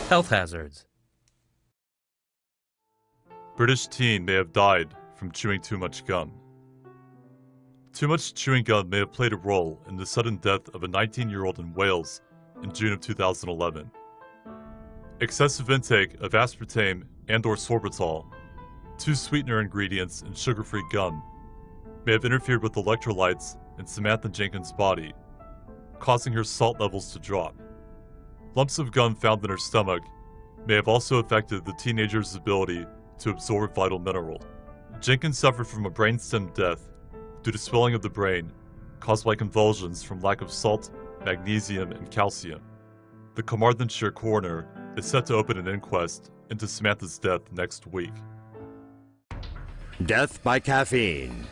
Health hazards. British teen may have died from chewing too much gum. Too much chewing gum may have played a role in the sudden death of a 19-year-old in Wales in June of 2011. Excessive intake of aspartame and/or sorbitol, two sweetener ingredients in sugar-free gum, may have interfered with electrolytes in Samantha Jenkins' body, causing her salt levels to drop. Lumps of gum found in her stomach may have also affected the teenager's ability to absorb vital mineral. Jenkins suffered from a brainstem death due to swelling of the brain caused by convulsions from lack of salt, magnesium, and calcium. The Carmarthenshire coroner is set to open an inquest into Samantha's death next week. Death by caffeine.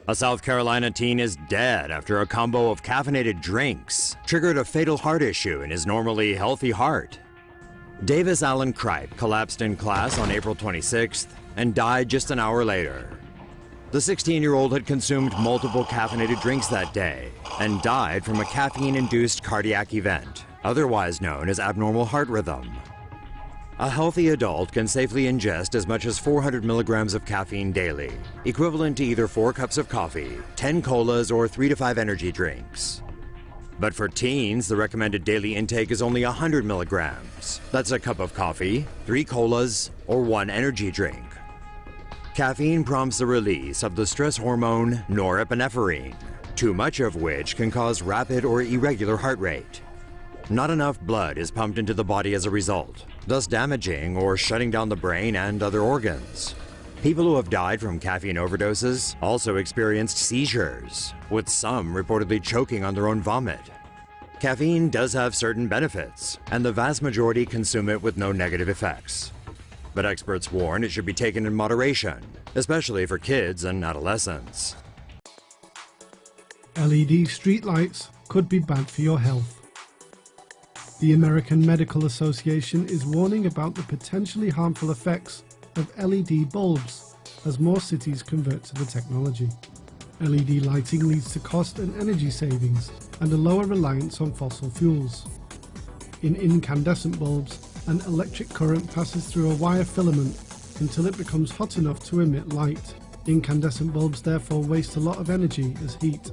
A South Carolina teen is dead after a combo of caffeinated drinks triggered a fatal heart issue in his normally healthy heart. Davis Allen Cripe collapsed in class on April 26th and died just an hour later. The 16-year-old had consumed multiple caffeinated drinks that day and died from a caffeine-induced cardiac event, otherwise known as abnormal heart rhythm. A healthy adult can safely ingest as much as 400 milligrams of caffeine daily, equivalent to either 4 cups of coffee, 10 colas, or 3 to 5 energy drinks. But for teens, the recommended daily intake is only 100 milligrams. That's a cup of coffee, 3 colas, or 1 energy drink. Caffeine prompts the release of the stress hormone norepinephrine, too much of which can cause rapid or irregular heart rate. Not enough blood is pumped into the body as a result, thus damaging or shutting down the brain and other organs. People who have died from caffeine overdoses also experienced seizures, with some reportedly choking on their own vomit. Caffeine does have certain benefits, and the vast majority consume it with no negative effects. But experts warn it should be taken in moderation, especially for kids and adolescents. LED streetlights could be bad for your health. The American Medical Association is warning about the potentially harmful effects of LED bulbs as more cities convert to the technology. LED lighting leads to cost and energy savings and a lower reliance on fossil fuels. In incandescent bulbs, an electric current passes through a wire filament until it becomes hot enough to emit light. Incandescent bulbs therefore waste a lot of energy as heat.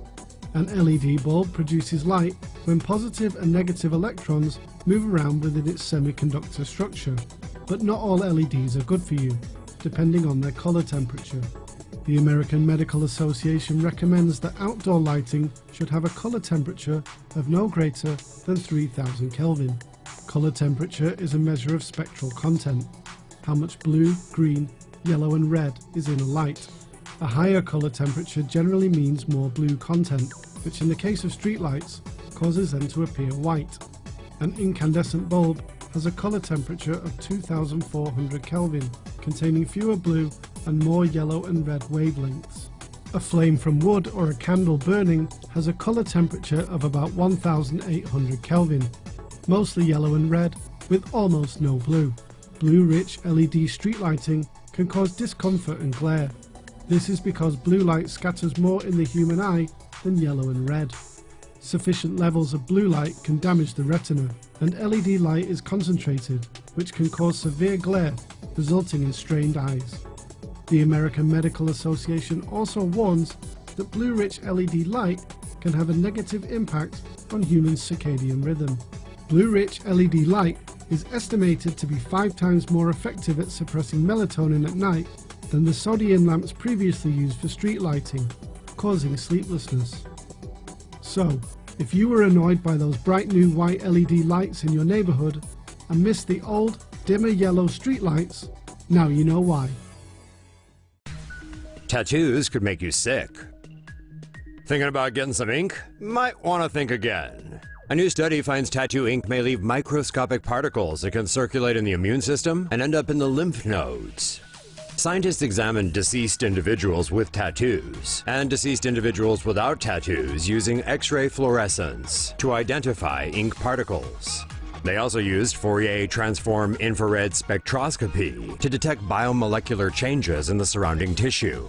An LED bulb produces light when positive and negative electrons move around within its semiconductor structure. But not all LEDs are good for you, depending on their color temperature. The American Medical Association recommends that outdoor lighting should have a color temperature of no greater than 3000 Kelvin. Color temperature is a measure of spectral content, how much blue, green, yellow and red is in a light. A higher color temperature generally means more blue content, which in the case of streetlights causes them to appear white. An incandescent bulb has a color temperature of 2400 Kelvin, containing fewer blue and more yellow and red wavelengths. A flame from wood or a candle burning has a color temperature of about 1800 Kelvin, mostly yellow and red with almost no blue. Blue-rich LED street lighting can cause discomfort and glare. This is because blue light scatters more in the human eye than yellow and red. Sufficient levels of blue light can damage the retina, and LED light is concentrated, which can cause severe glare, resulting in strained eyes. The American Medical Association also warns that blue-rich LED light can have a negative impact on human circadian rhythm. Blue-rich LED light is estimated to be 5 times more effective at suppressing melatonin at night than the sodium lamps previously used for street lighting, causing sleeplessness. So, if you were annoyed by those bright new white LED lights in your neighborhood and missed the old, dimmer yellow street lights, now you know why. Tattoos could make you sick. Thinking about getting some ink? Might want to think again. A new study finds tattoo ink may leave microscopic particles that can circulate in the immune system and end up in the lymph nodes. Scientists examined deceased individuals with tattoos and deceased individuals without tattoos using X-ray fluorescence to identify ink particles. They also used Fourier transform infrared spectroscopy to detect biomolecular changes in the surrounding tissue.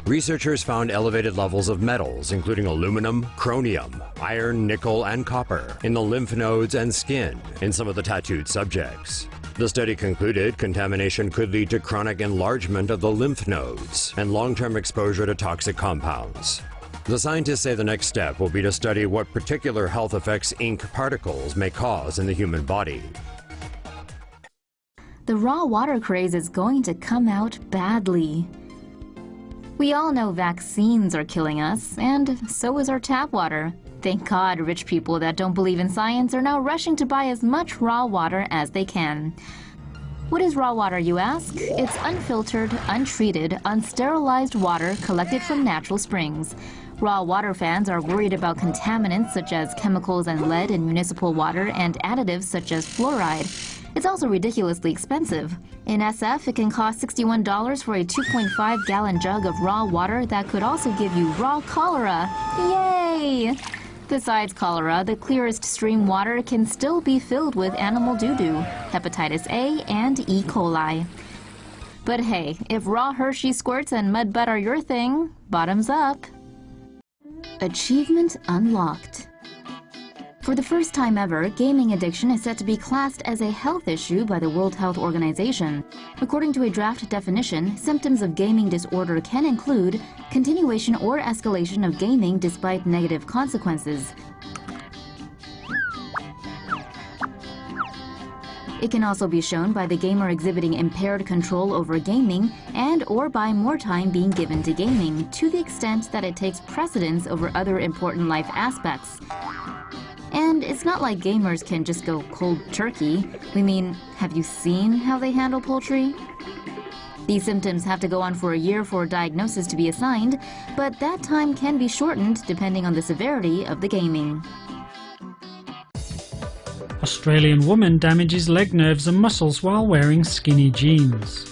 Researchers found elevated levels of metals including aluminum, chromium, iron, nickel, and copper in the lymph nodes and skin in some of the tattooed subjects. The study concluded contamination could lead to chronic enlargement of the lymph nodes and long-term exposure to toxic compounds. The scientists say the next step will be to study what particular health effects ink particles may cause in the human body. The raw water craze is going to come out badly. We all know vaccines are killing us, and so is our tap water. Thank God rich people that don't believe in science are now rushing to buy as much raw water as they can. What is raw water, you ask? It's unfiltered, untreated, unsterilized water collected from natural springs. Raw water fans are worried about contaminants such as chemicals and lead in municipal water and additives such as fluoride. It's also ridiculously expensive. In SF, it can cost $61 for a 2.5-gallon jug of raw water that could also give you raw cholera. Yay! Besides cholera, the clearest stream water can still be filled with animal doo-doo, hepatitis A, and E. coli. But hey, if raw Hershey squirts and mud butt are your thing, bottoms up. Achievement unlocked. For the first time ever, gaming addiction is set to be classed as a health issue by the World Health Organization. According to a draft definition, symptoms of gaming disorder can include continuation or escalation of gaming despite negative consequences. It can also be shown by the gamer exhibiting impaired control over gaming and/or by more time being given to gaming, to the extent that it takes precedence over other important life aspects. And it's not like gamers can just go cold turkey. We mean, have you seen how they handle poultry? These symptoms have to go on for a year for a diagnosis to be assigned, but that time can be shortened depending on the severity of the gaming. Australian woman damages leg nerves and muscles while wearing skinny jeans.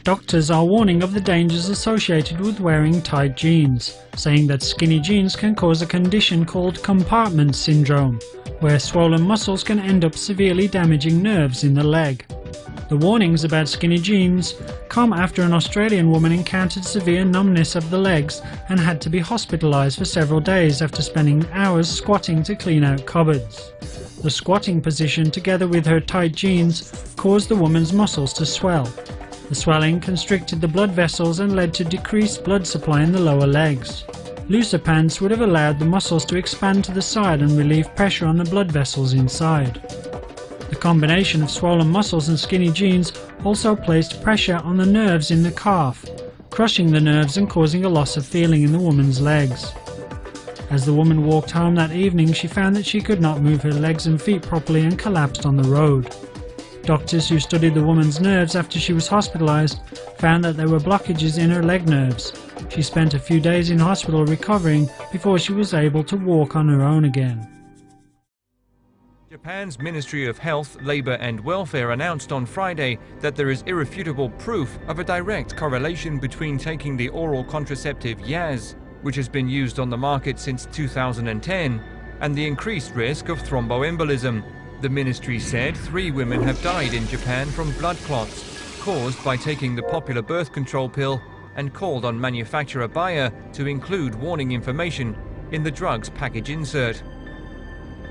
Doctors are warning of the dangers associated with wearing tight jeans, saying that skinny jeans can cause a condition called compartment syndrome, where swollen muscles can end up severely damaging nerves in the leg. The warnings about skinny jeans come after an Australian woman encountered severe numbness of the legs and had to be hospitalised for several days after spending hours squatting to clean out cupboards. The squatting position, together with her tight jeans, caused the woman's muscles to swell. The swelling constricted the blood vessels and led to decreased blood supply in the lower legs. Looser pants would have allowed the muscles to expand to the side and relieve pressure on the blood vessels inside. The combination of swollen muscles and skinny jeans also placed pressure on the nerves in the calf, crushing the nerves and causing a loss of feeling in the woman's legs. As the woman walked home that evening, she found that she could not move her legs and feet properly and collapsed on the road. Doctors who studied the woman's nerves after she was hospitalized found that there were blockages in her leg nerves. She spent a few days in hospital recovering before she was able to walk on her own again. Japan's Ministry of Health, Labour and Welfare announced on Friday that there is irrefutable proof of a direct correlation between taking the oral contraceptive Yaz, which has been used on the market since 2010, and the increased risk of thromboembolism. The ministry said 3 women have died in Japan from blood clots caused by taking the popular birth control pill, and called on manufacturer Bayer to include warning information in the drug's package insert.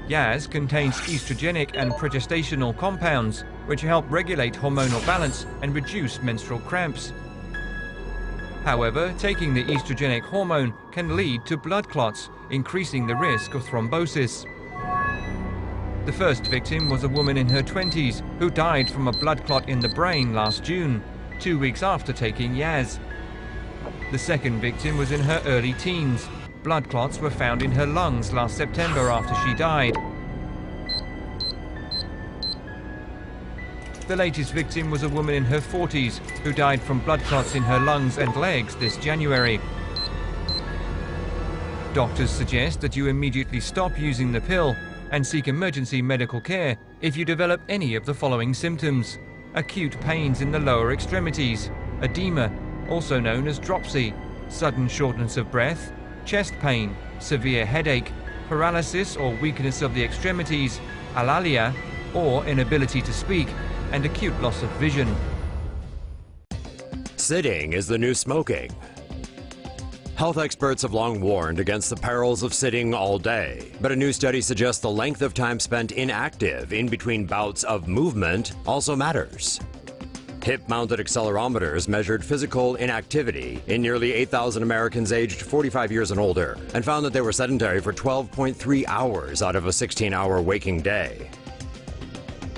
Yaz contains estrogenic and progestational compounds which help regulate hormonal balance and reduce menstrual cramps. However, taking the estrogenic hormone can lead to blood clots, increasing the risk of thrombosis. The first victim was a woman in her 20s who died from a blood clot in the brain last June, 2 weeks after taking Yaz. The second victim was in her early teens. Blood clots were found in her lungs last September after she died. The latest victim was a woman in her 40s who died from blood clots in her lungs and legs this January. Doctors suggest that you immediately stop using the pill and seek emergency medical care if you develop any of the following symptoms: acute pains in the lower extremities, edema, also known as dropsy, sudden shortness of breath, chest pain, severe headache, paralysis or weakness of the extremities, alalia, or inability to speak, and acute loss of vision. Sitting is the new smoking. Health experts have long warned against the perils of sitting all day, but a new study suggests the length of time spent inactive in between bouts of movement also matters. Hip-mounted accelerometers measured physical inactivity in nearly 8,000 Americans aged 45 years and older, and found that they were sedentary for 12.3 hours out of a 16-hour waking day.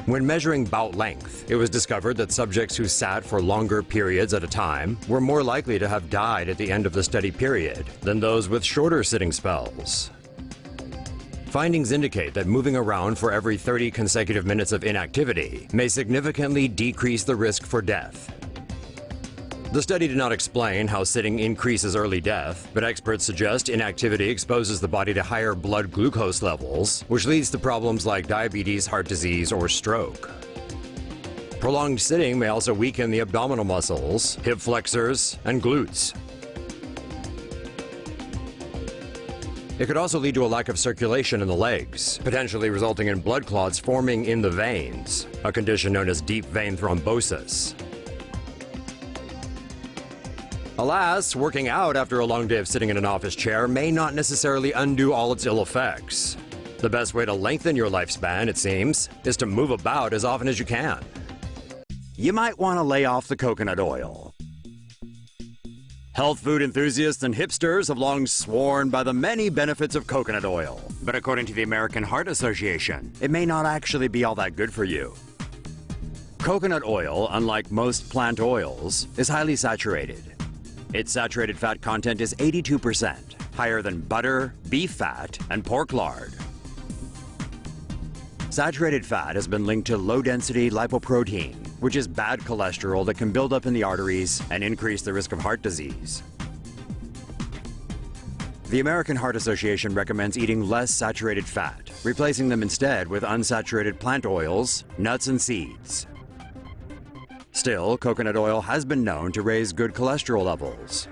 When measuring bout length, it was discovered that subjects who sat for longer periods at a time were more likely to have died at the end of the study period than those with shorter sitting spells. Findings indicate that moving around for every 30 consecutive minutes of inactivity may significantly decrease the risk for death. The study did not explain how sitting increases early death, but experts suggest inactivity exposes the body to higher blood glucose levels, which leads to problems like diabetes, heart disease, or stroke. Prolonged sitting may also weaken the abdominal muscles, hip flexors, and glutes. It could also lead to a lack of circulation in the legs, potentially resulting in blood clots forming in the veins, a condition known as deep vein thrombosis. Alas, working out after a long day of sitting in an office chair may not necessarily undo all its ill effects. The best way to lengthen your lifespan, it seems, is to move about as often as you can. You might want to lay off the coconut oil. Health food enthusiasts and hipsters have long sworn by the many benefits of coconut oil. But according to the American Heart Association, it may not actually be all that good for you. Coconut oil, unlike most plant oils, is highly saturated. Its saturated fat content is 82%, higher than butter, beef fat, and pork lard. Saturated fat has been linked to low-density lipoprotein, which is bad cholesterol that can build up in the arteries and increase the risk of heart disease. The American Heart Association recommends eating less saturated fat, replacing them instead with unsaturated plant oils, nuts, and seeds. Still, coconut oil has been known to raise good cholesterol levels.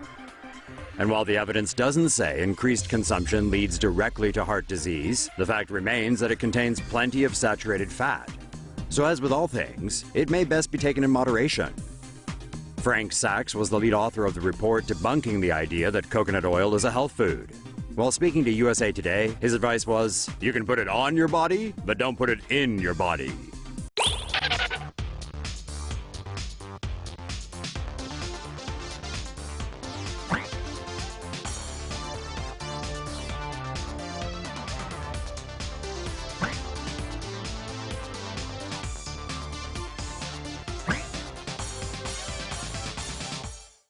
And while the evidence doesn't say increased consumption leads directly to heart disease, the fact remains that it contains plenty of saturated fat. So as with all things, it may best be taken in moderation. Frank Sachs was the lead author of the report debunking the idea that coconut oil is a health food. While speaking to USA Today, his advice was, you can put it on your body, but don't put it in your body.